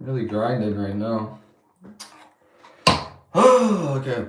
Really grinding right now. Okay.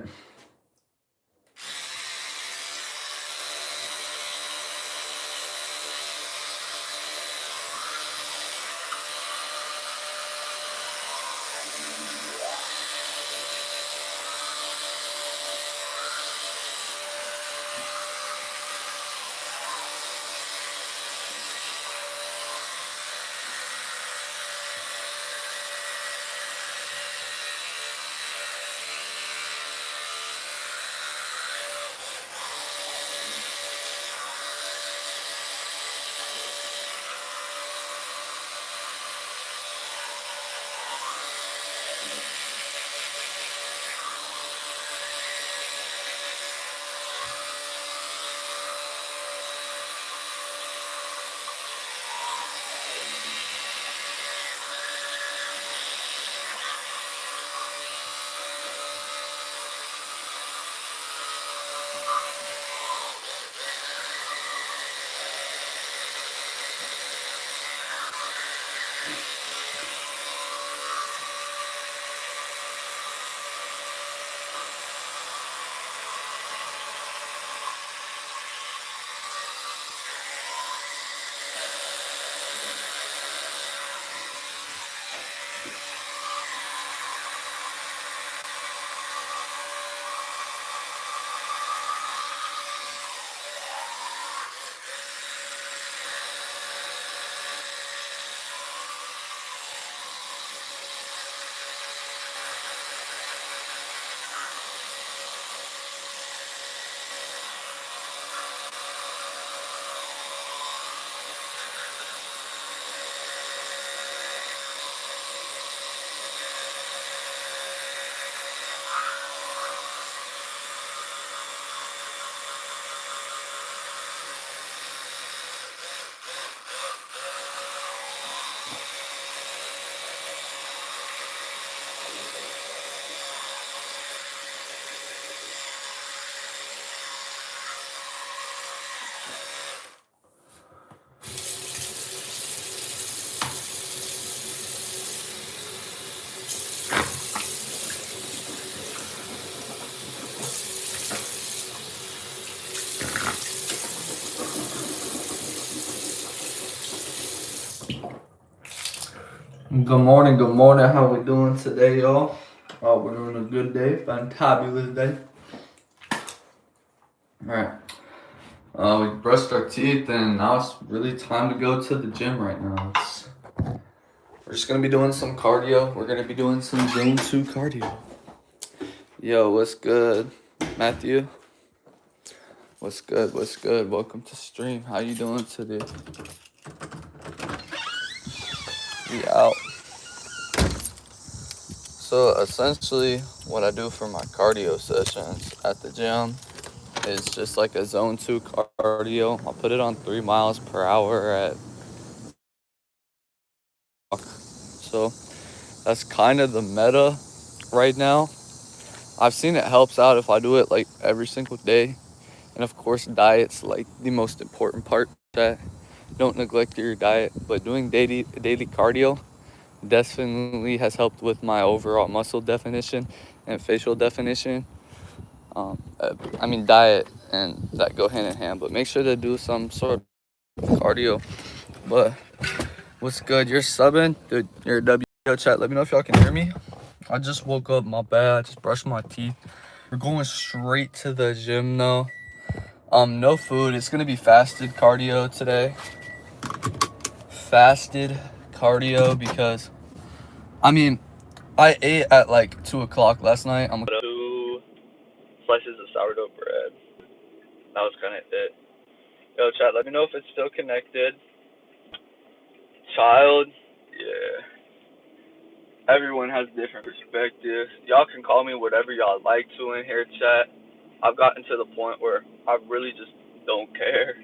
Good morning, good morning. How we doing today, y'all? We're doing a good day, fantabulous day. Alright. We brushed our teeth and now it's really time to go to the gym right now. We're just gonna be doing some cardio. We're gonna be doing some Zone 2 cardio. Yo, what's good? Matthew? What's good? What's good? Welcome to stream. How you doing today? We out. So essentially what I do for my cardio sessions at the gym is just like a zone 2 cardio. I'll put it on 3 miles per hour at so that's kind of the meta right now. I've seen it helps out if I do it like every single day. And of course diet's like the most important part. That don't neglect your diet, but doing daily cardio definitely has helped with my overall muscle definition and facial definition. Diet and that go hand in hand, but make sure to do some sort of cardio. But what's good? You're subbing? Dude, you're a W chat. Let me know if y'all can hear me. I just woke up, my bad. I just brushed my teeth. We're going straight to the gym though. No food. It's gonna be fasted cardio today. Fasted cardio because I ate at like 2 o'clock last night. I'm 2 slices of sourdough bread. That was kind of it. Yo, chat, let me know if it's still connected. Child, yeah. Everyone has different perspectives. Y'all can call me whatever y'all like to in here, chat. I've gotten to the point where I really just don't care.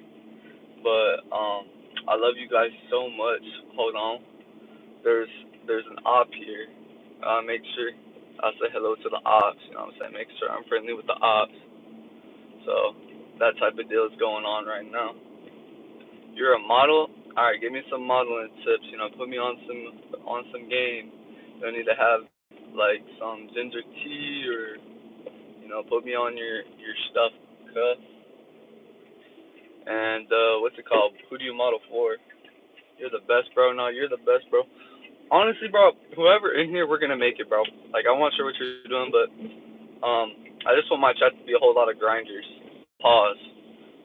But I love you guys so much. Hold on. There's an op here. Make sure I say hello to the ops. You know what I'm saying? Make sure I'm friendly with the ops. So that type of deal is going on right now. You're a model? Alright, give me some modeling tips, put me on some game. Do I need to have like some ginger tea, or put me on your stuff cuff? And what's it called? Who do you model for? You're the best, bro. No, you're the best, bro. Honestly, bro, whoever in here, we're gonna make it, bro. Like, I'm not sure what you're doing, but I just want my chat to be a whole lot of grinders. Pause.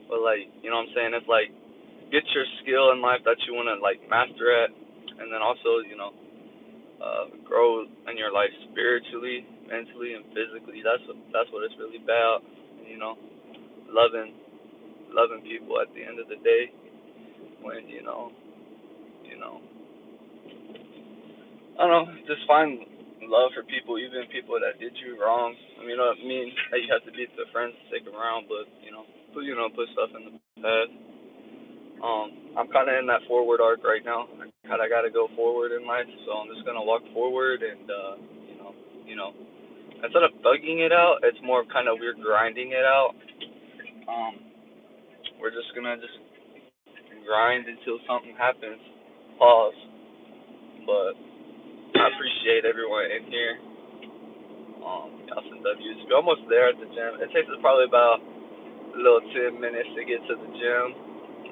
But like, what I'm saying? It's like, get your skill in life that you wanna like master at, and then also, grow in your life spiritually, mentally, and physically. That's what it's really about. You know, loving loving people at the end of the day. When you know, I don't know, just find love for people, even people that did you wrong. I mean, I mean that you have to be the friends to stick around, but put stuff in the past. I'm kind of in that forward arc right now. I kind of got to go forward in life, so I'm just gonna walk forward, and you know, instead of bugging it out, it's more kind of we're grinding it out. Um, we're just gonna just grind until something happens. Pause. But I appreciate everyone in here. Y'all some W's. We're almost there at the gym. It takes us probably about a little 10 minutes to get to the gym,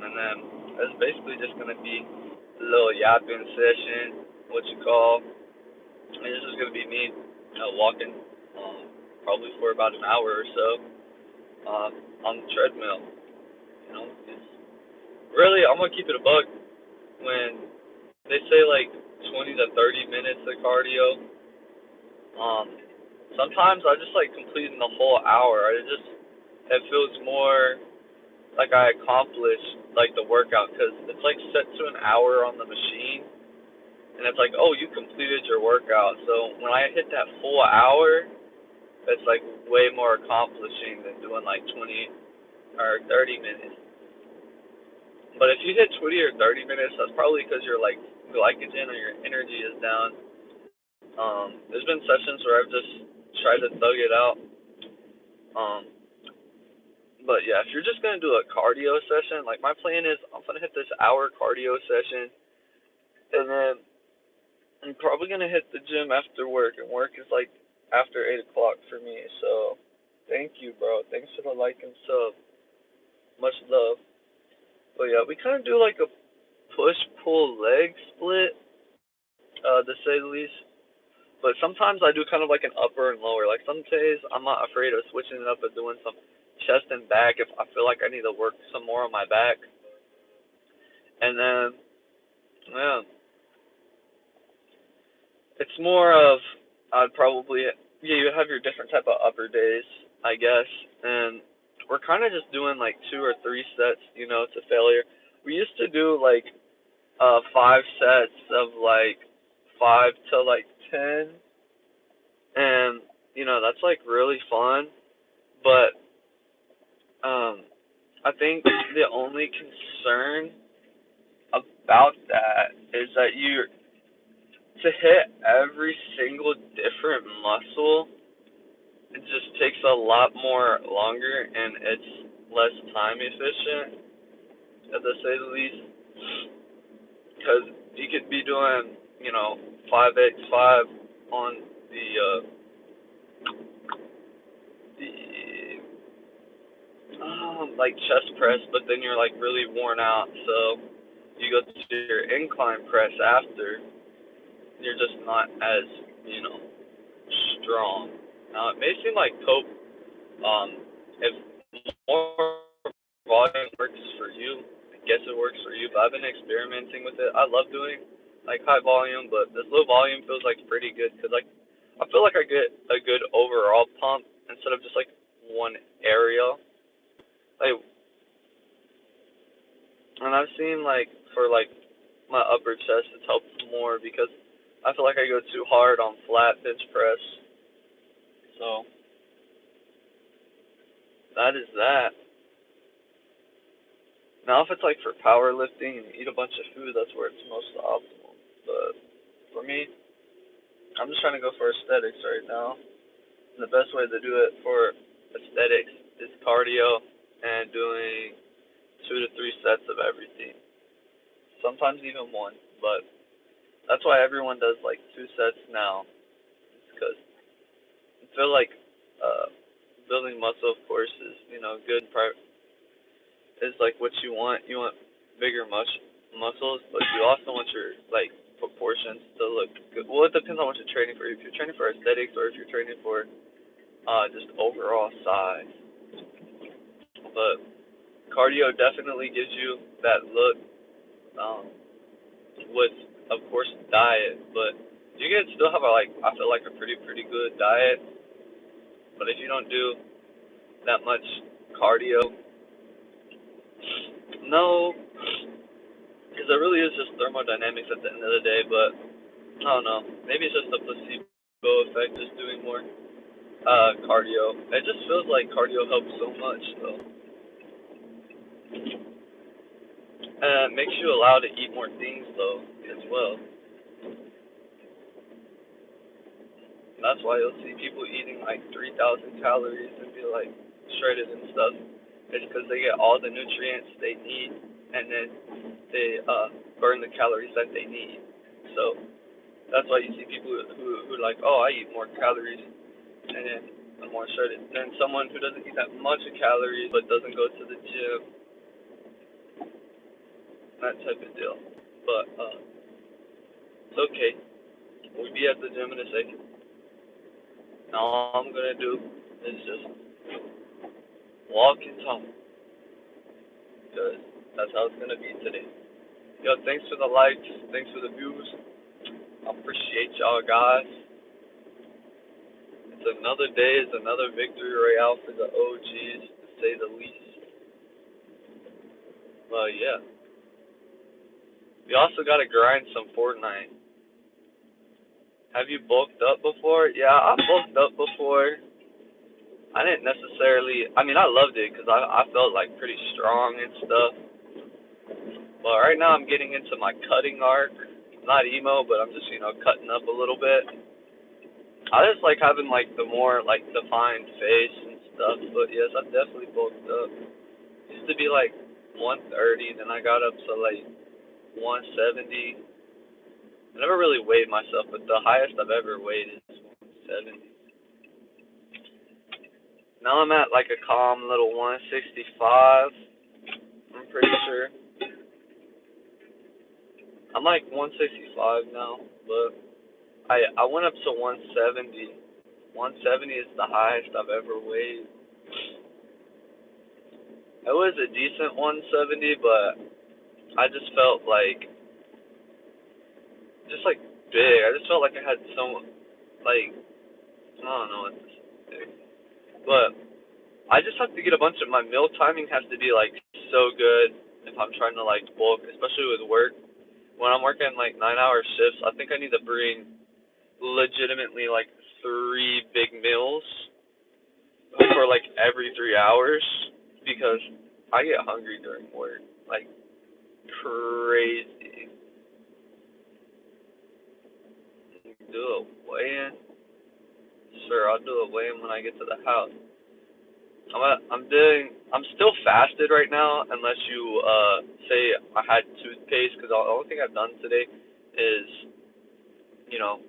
and then it's basically just gonna be a little yapping session, what you call. And it's just gonna be me, walking, probably for about an hour or so, on the treadmill. It's really, I'm gonna keep it a buck. When they say like 20 to 30 minutes of cardio, um, sometimes I just like completing the whole hour. It feels more like I accomplished like the workout, because it's like set to an hour on the machine, and it's like, oh, you completed your workout. So when I hit that full hour, it's like way more accomplishing than doing like 20 or 30 minutes. But if you hit 20 or 30 minutes, that's probably because your like glycogen or your energy is down. There's been sessions where I've just tried to thug it out. Um, but yeah, if you're just gonna do a cardio session, like my plan is, I'm gonna hit this hour cardio session, and then I'm probably gonna hit the gym after work, and work is like after 8 o'clock for me. So thank you, bro. Thanks for the like and sub. Much love. But yeah, we kind of do like a push pull leg split, to say the least. But sometimes I do kind of like an upper and lower. Like some days I'm not afraid of switching it up and doing some chest and back if I feel like I need to work some more on my back. And then, yeah, it's more of, I'd probably, yeah, you have your different type of upper days, I guess. And we're kind of just doing like 2 or 3 sets, to failure. We used to do like 5 sets of like 5 to like 10, and that's like really fun. But I think the only concern about that is that to hit every single different muscle, it just takes a lot more longer, and it's less time efficient, to say the least. Because you could be doing 5x5 on the like chest press, but then you're like really worn out, so you go to your incline press after, you're just not as strong. Now it may seem like cope, if more volume works for you, I guess it works for you, but I've been experimenting with it. I love doing like high volume, but this low volume feels like pretty good, because like I feel like I get a good overall pump instead of just like one area. Like, and I've seen like for like my upper chest, it's helped more because I feel like I go too hard on flat bench press. So that is that. Now, if it's like for powerlifting and you eat a bunch of food, that's where it's most optimal. But for me, I'm just trying to go for aesthetics right now. And the best way to do it for aesthetics is cardio and doing 2 to 3 sets of everything. Sometimes even one, but that's That's why everyone does like 2 sets now. It's because I feel like uh, building muscle, of course, is good. Is like what you want. You want bigger muscles, but you also want your like proportions to look good. Well, it depends on what you're training for. If you're training for aesthetics or if you're training for just overall size. But cardio definitely gives you that look. Um, with of course diet, but you can still have I feel like a pretty good diet. But if you don't do that much cardio, no, because it really is just thermodynamics at the end of the day. But I don't know, maybe it's just a placebo effect, just doing more cardio. It just feels like cardio helps so much though, and it makes you allowed to eat more things though as well. That's why you'll see people eating like 3,000 calories and be like shredded and stuff. It's because they get all the nutrients they need, and then they burn the calories that they need. So that's why you see people who are like, oh, I eat more calories and then I'm more shredded than someone who doesn't eat that much calories but doesn't go to the gym, that type of deal. But it's okay. We'll be at the gym in a second. Now all I'm gonna do is just walk and talk, because that's how it's gonna be today. Yo, thanks for the likes, thanks for the views. I appreciate y'all guys. It's another day, it's another victory royale for the OGs, to say the least. But yeah, we also gotta grind some Fortnite. Have you bulked up before? Yeah, I bulked up before. I didn't necessarily. I mean, I loved it because I felt like pretty strong and stuff. But right now I'm getting into my cutting arc. Not emo, but I'm just cutting up a little bit. I just like having like the more like defined face and stuff. But yes, I've definitely bulked up. Used to be like 130, then I got up to like 170. I never really weighed myself, but the highest I've ever weighed is 170. Now I'm at like a calm little 165. I'm pretty sure. I'm like 165 now, but I went up to 170. 170 is the highest I've ever weighed. It was a decent 170, but I just felt like big. I just felt like I had so like I don't know what to say, but I just have to get a bunch of my meal timing has to be like so good if I'm trying to like bulk, especially with work. When I'm working like 9-hour shifts, I think I need to bring legitimately like 3 big meals for like every 3 hours, because I get hungry during work like crazy. Do a weigh-in? Sure, I'll do a weigh-in when I get to the house. I'm still fasted right now, unless you say I had toothpaste, because the only thing I've done today is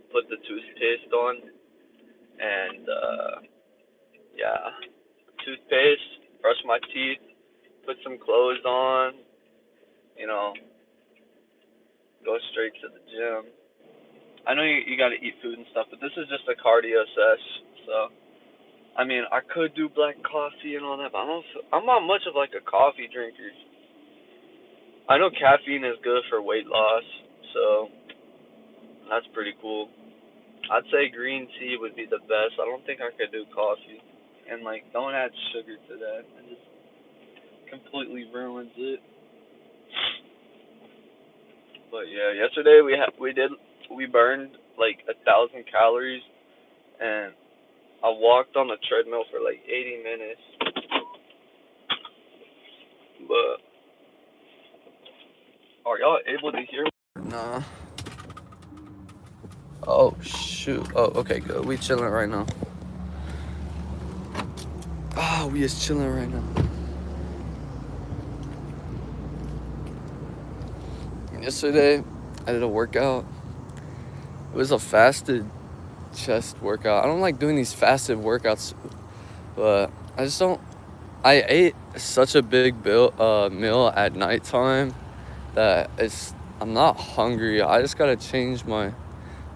put the toothpaste on, and yeah, toothpaste, brush my teeth, put some clothes on, you know, go straight to the gym. I know you got to eat food and stuff, but this is just a cardio sesh, so. I mean, I could do black coffee and all that, but I'm not much of like a coffee drinker. I know caffeine is good for weight loss, so that's pretty cool. I'd say green tea would be the best. I don't think I could do coffee. And like, don't add sugar to that. It just completely ruins it. But yeah, yesterday we burned like 1,000 calories, and I walked on the treadmill for like 80 minutes. But are y'all able to hear me? Nah. Oh shoot. Oh, okay, good. We chilling right now. Oh, we is chilling right now. Yesterday, I did a workout. It was a fasted chest workout. I don't like doing these fasted workouts, but I just don't. I ate such a big meal at nighttime that I'm not hungry. I just gotta change my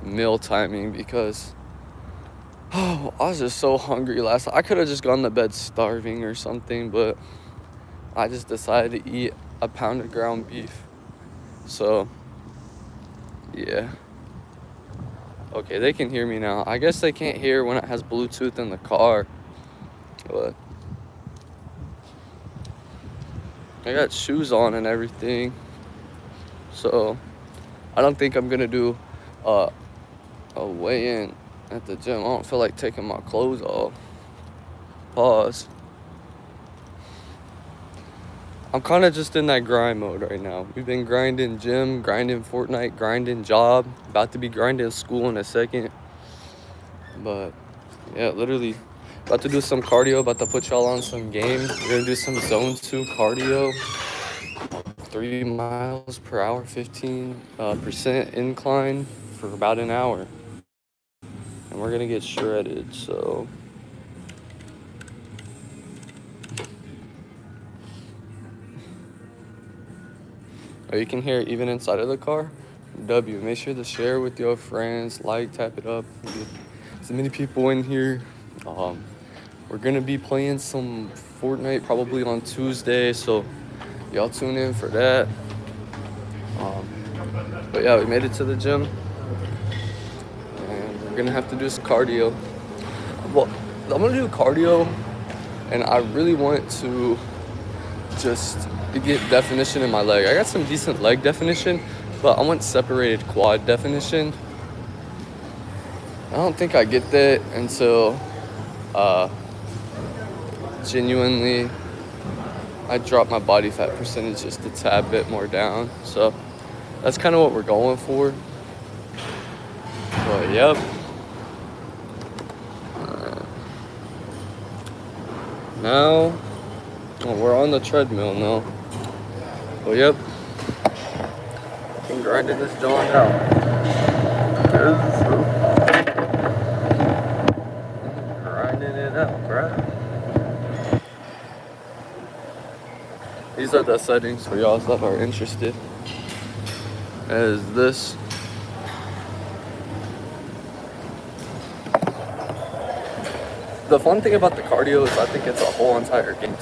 meal timing because oh, I was just so hungry last night. I could have just gone to bed starving or something, but I just decided to eat a pound of ground beef. So yeah. Okay, they can hear me now. I guess they can't hear when it has Bluetooth in the car, but I got shoes on and everything. So I don't think I'm gonna do uh, a weigh-in at the gym. I don't feel like taking my clothes off. Pause. I'm kind of just in that grind mode right now. We've been grinding gym, grinding Fortnite, grinding job. About to be grinding school in a second. But yeah, literally about to do some cardio. About to put y'all on some games. We're gonna do some zone 2 cardio. 3 miles per hour, 15% incline for about an hour. And we're gonna get shredded, so oh, you can hear it even inside of the car. W, make sure to share with your friends, like, tap it up, get as many people in here. Um, we're gonna be playing some Fortnite probably on Tuesday, so y'all tune in for that. Um, but yeah, we made it to the gym, and we're gonna have to do some cardio. Well, I'm gonna do cardio, and I really want to just get definition in my leg. I got some decent leg definition, but I want separated quad definition. I don't think I get that until uh, genuinely I drop my body fat percentage just a tad bit more down. So that's kind of what we're going for. But yep. Now we're on the treadmill now. Well, yep. I'm grinding this joint out. Grinding it out, bruh. These are the settings for y'all that are interested. As this. The fun thing about the cardio is I think it's a whole entire game.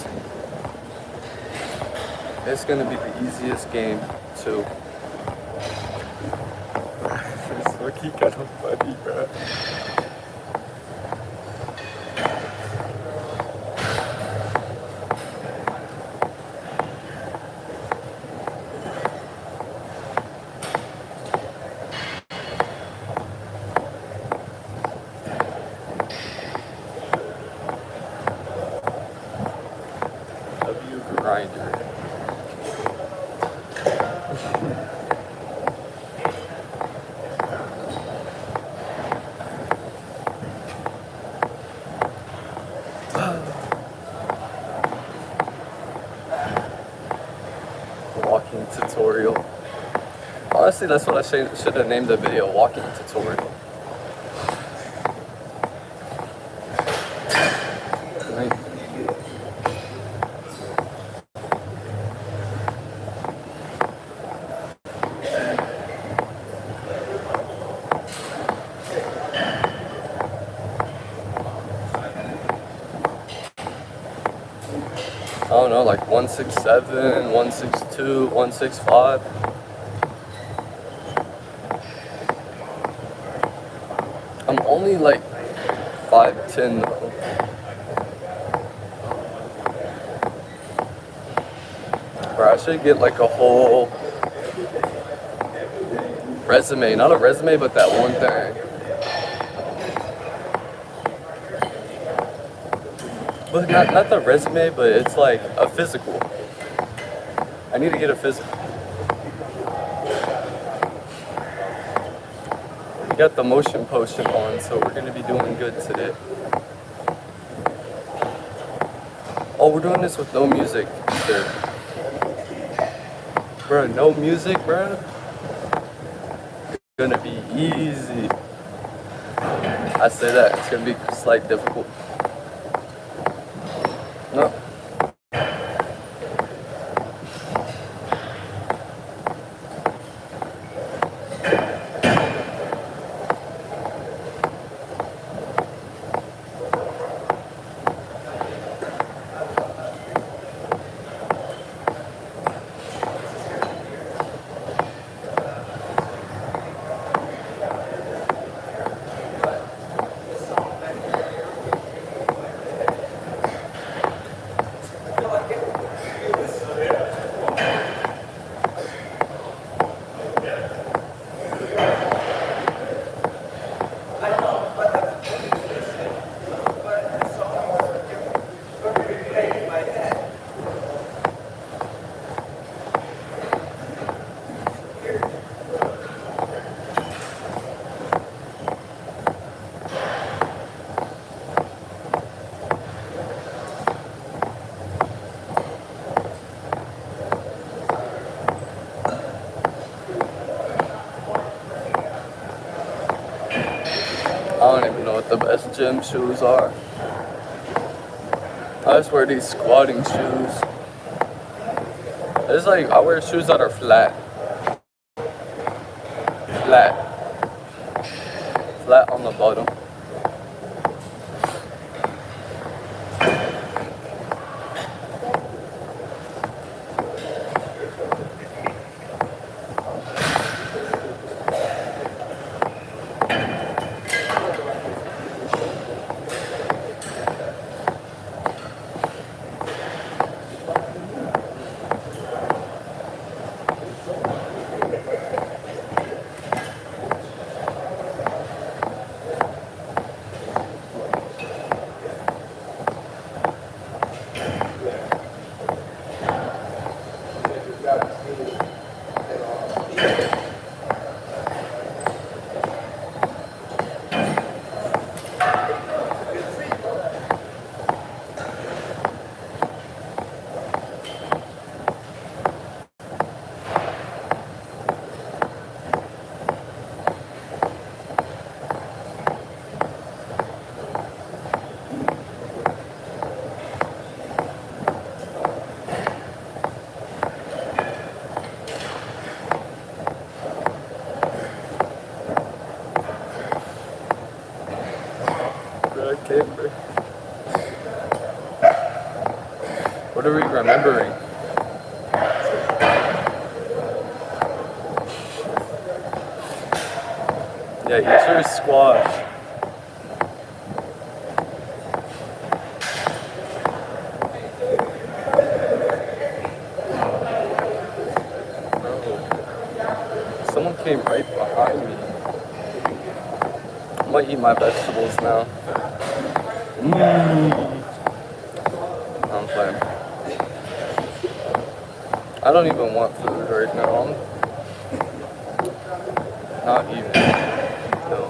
It's gonna be the easiest game too. It's lucky kind of funny, bro. W grinder. Walking tutorial. Honestly, that's what I should have named the video, walking tutorial. I don't know, like 167, 162, 165. I'm only like 5'10" though. Or I should get like a whole resume, not a resume, but that one thing. But not the resume, but it's like a physical. I need to get a physical. We got the motion potion on, so we're gonna be doing good today. Oh, we're doing this with no music either. Bro, no music, bro. It's gonna be Easy. I say that it's gonna be slight difficult. No. I don't even know what the best gym shoes are. I just wear these squatting shoes. It's like I wear shoes that are flat. Flat on the bottom. What are we remembering? Yeah, eat your squash. Bro, someone came right behind me. I might eat my vegetables now. I'm playing. I don't even want food right now. Not even. No.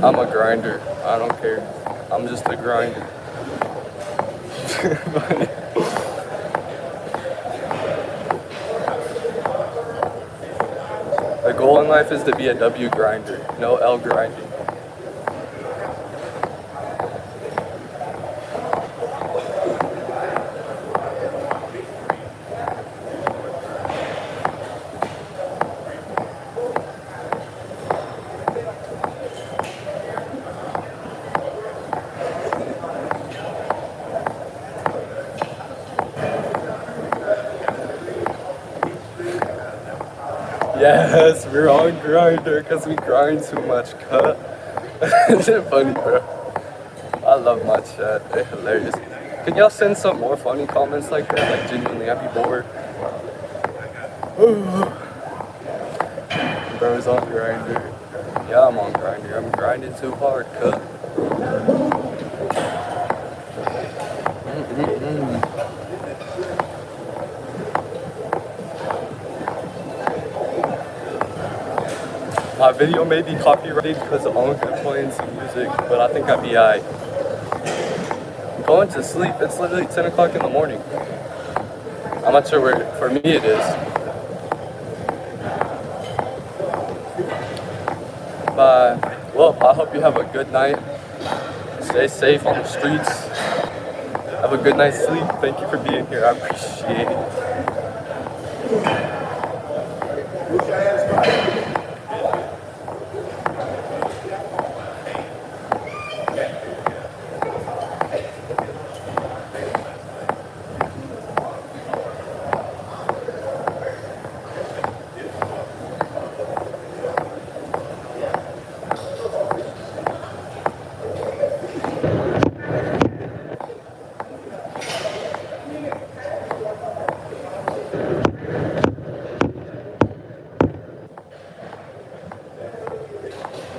I'm a grinder. I don't care. I'm just a grinder. The goal in life is to be a W grinder, no L grinding. Yes, we're on Grindr because we grind too much, cut. It's funny, bro. I love my chat. They're hilarious. Can y'all send some more funny comments like that? Like, genuinely, I'd be bored. Bro's on Grindr. Yeah, I'm on Grindr. I'm grinding too hard, cut. My video may be copyrighted because I'm playing some music, but I think I'd be alright. I'm going to sleep. It's literally 10 o'clock in the morning. I'm not sure where, for me it is. But, well, I hope you have a good night. Stay safe on the streets. Have a good night's sleep. Thank you for being here. I appreciate it.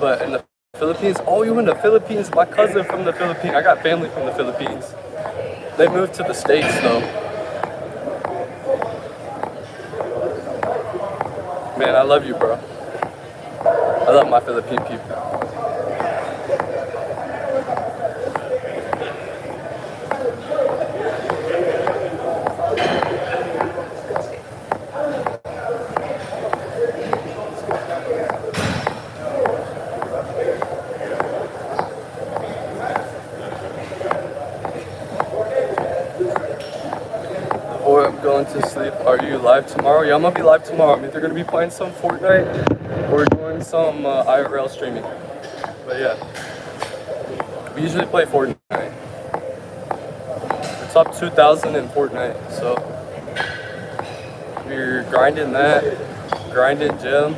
But in the Philippines, oh, you in the Philippines? My cousin from the Philippines. I got family from the Philippines. They moved to the States though. Man, I love you, bro. I love my Philippine people. Or I'm going to sleep. Are you live tomorrow? Yeah, I'm gonna be live tomorrow. I'm either gonna be playing some Fortnite or doing some IRL streaming. But yeah, we usually play Fortnite. We're top 2,000 in Fortnite, so we're grinding that, grinding gym.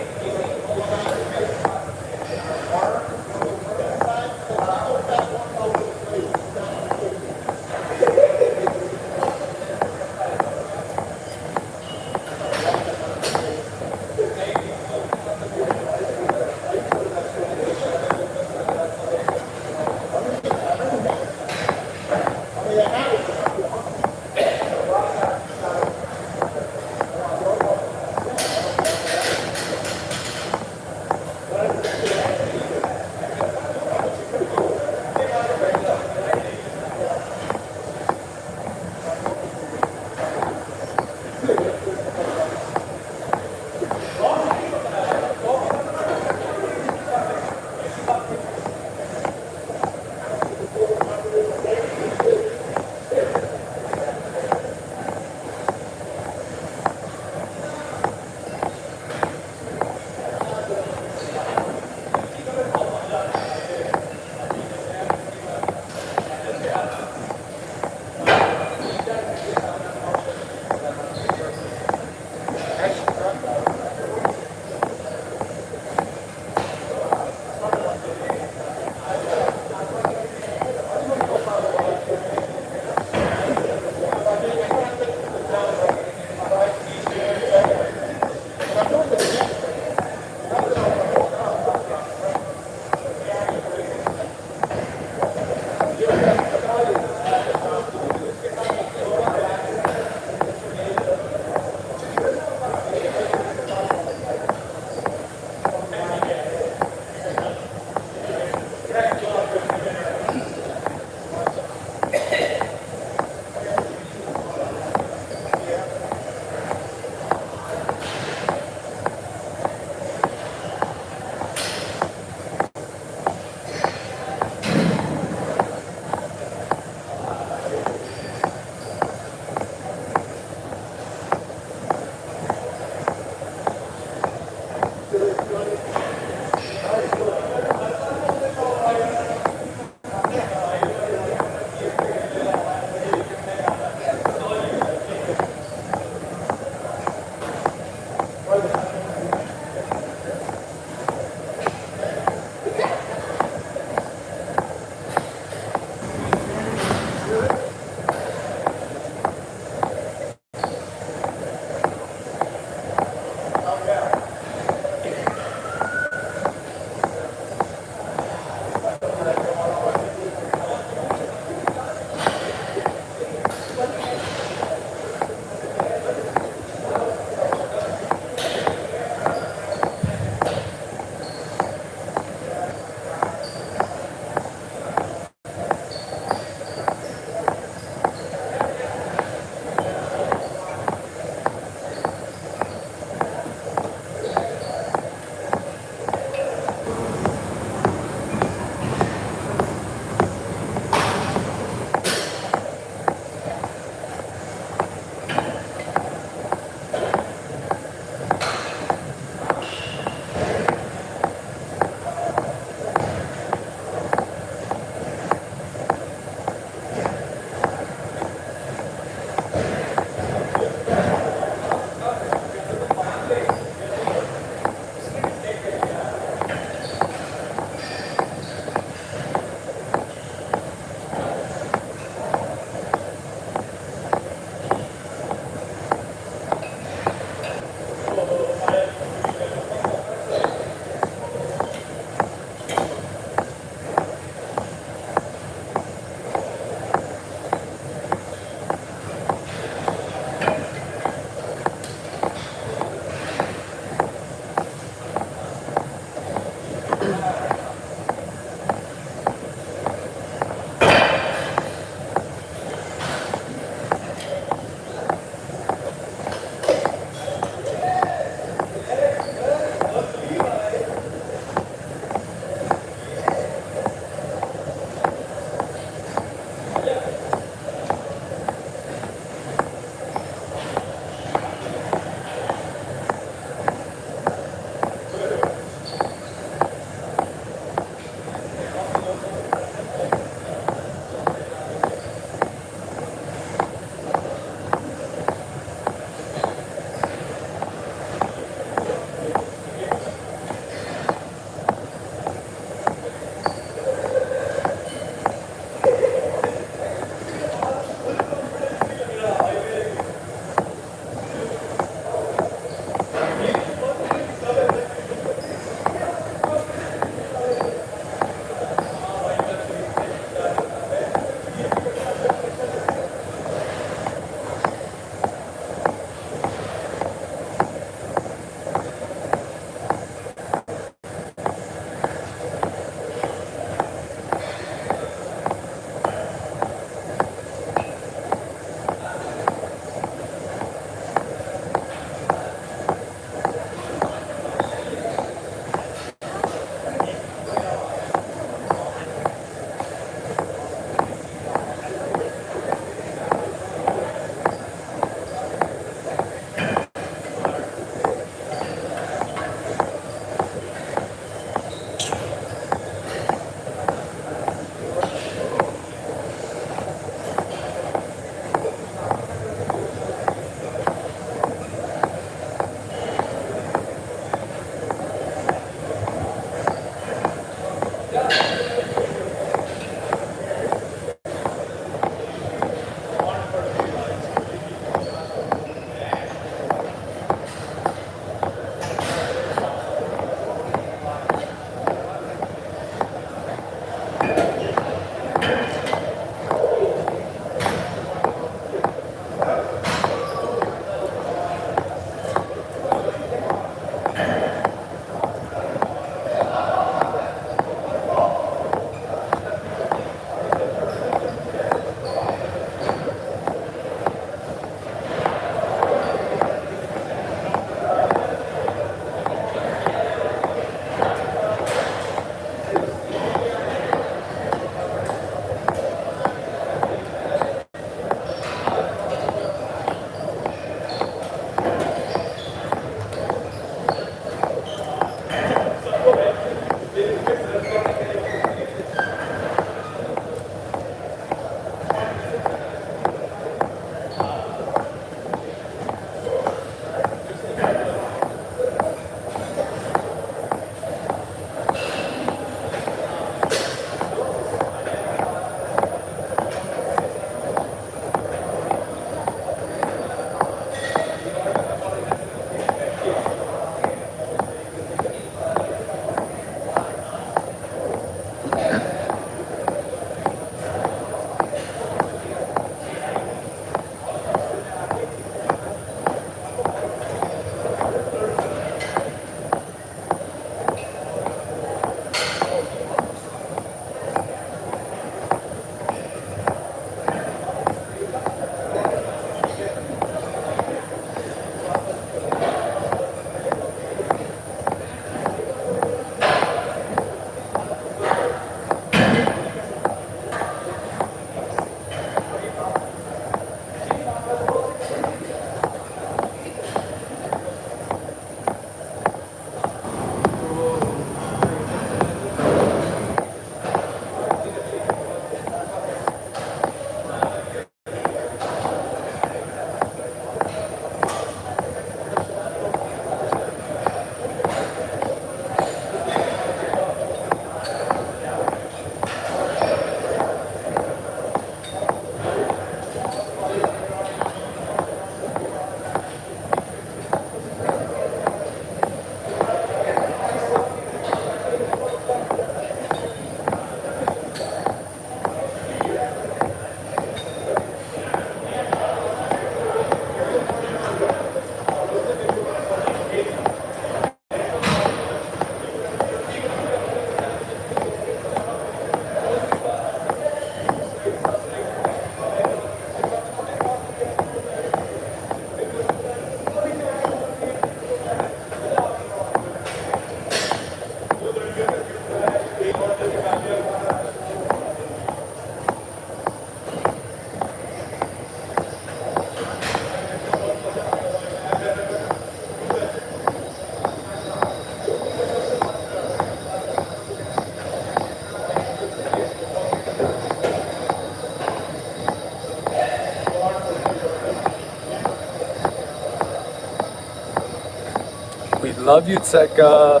love you, Tekka.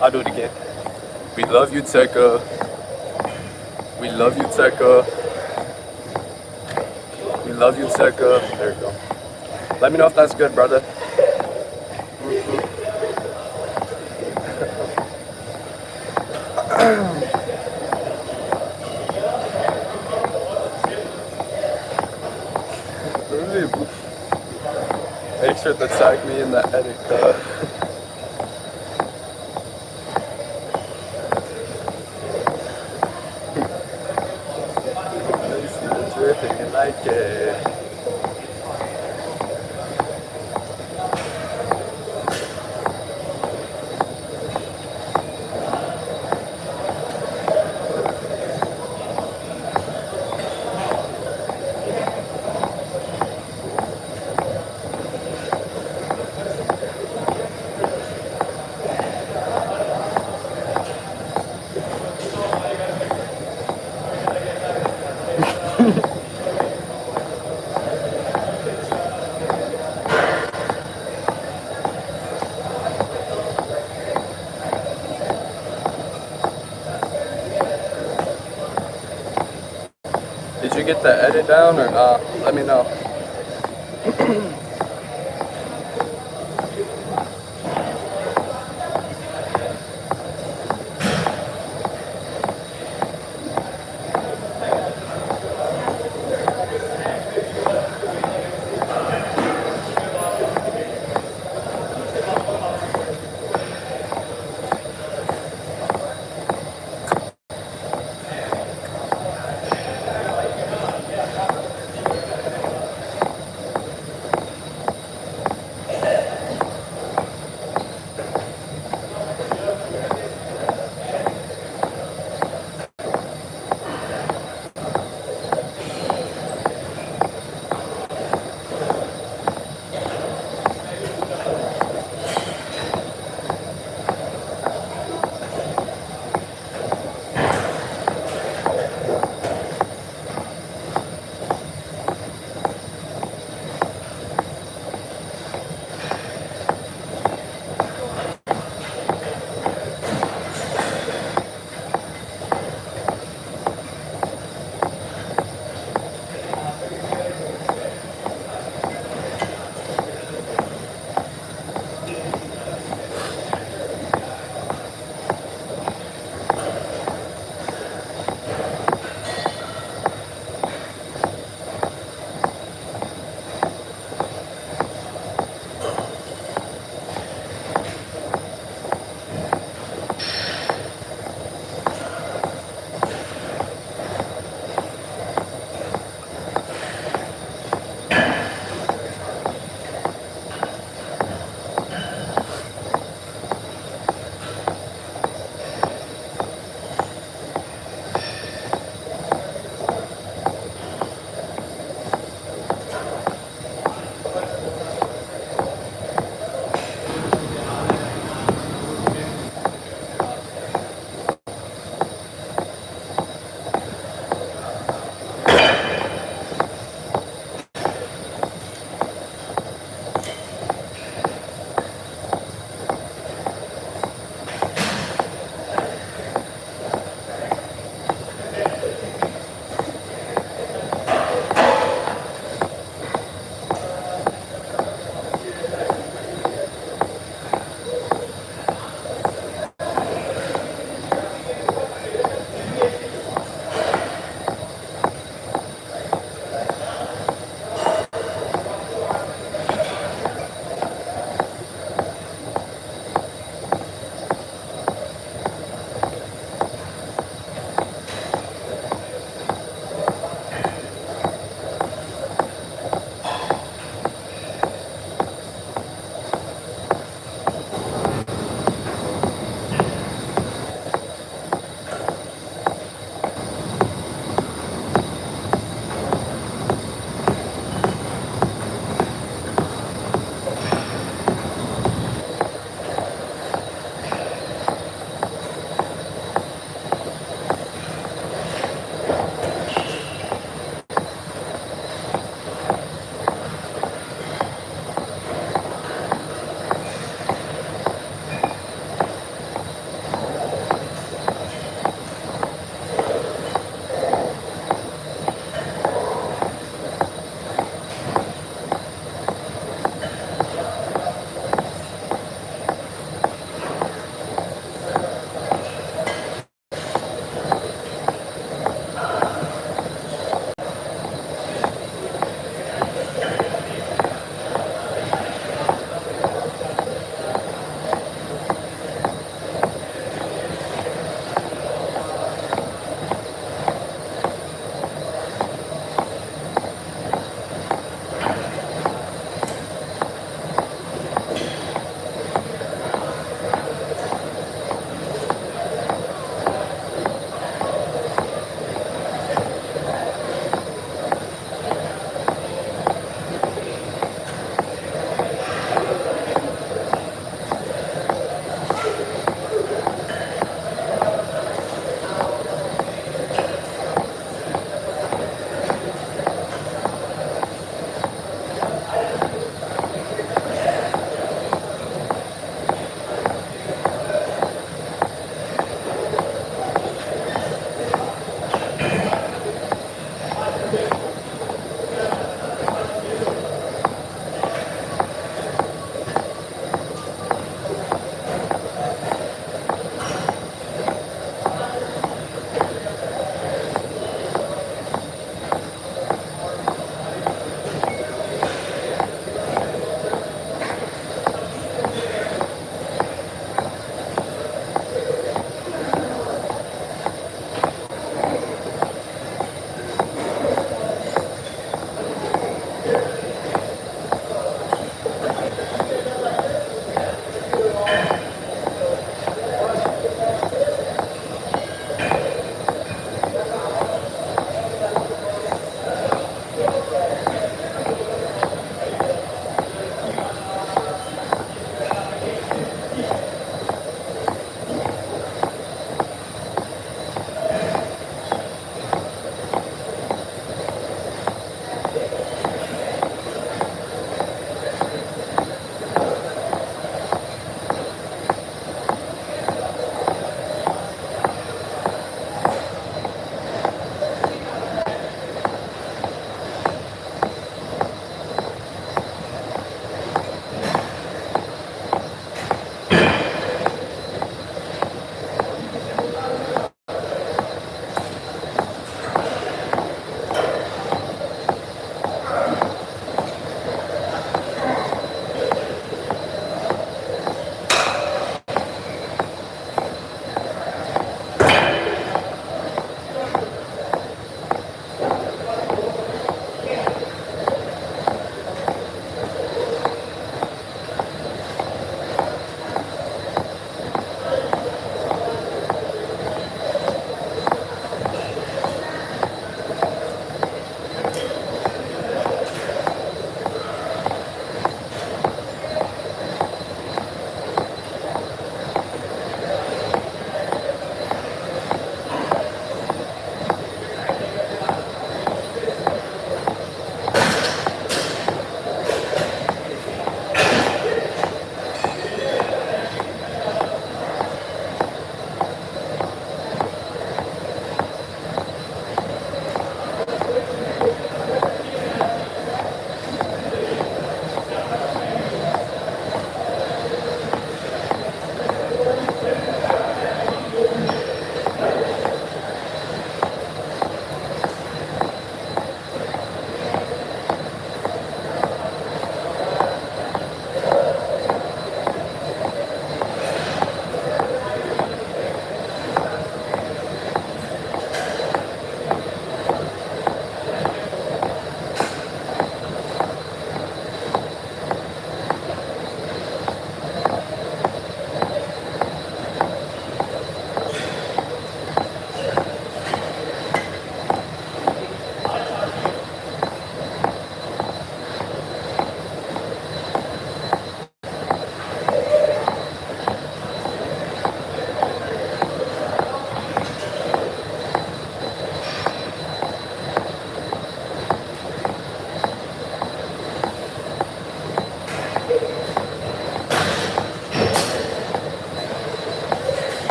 I'll do it again. We love you, Tekka. We love you, Tekka. We love you, Tekka. There you go. Let me know if that's good, brother. Make sure to tag me in the edit cut. Let me see what you're thinking, like it. Did you get the edit down or not? Let me know.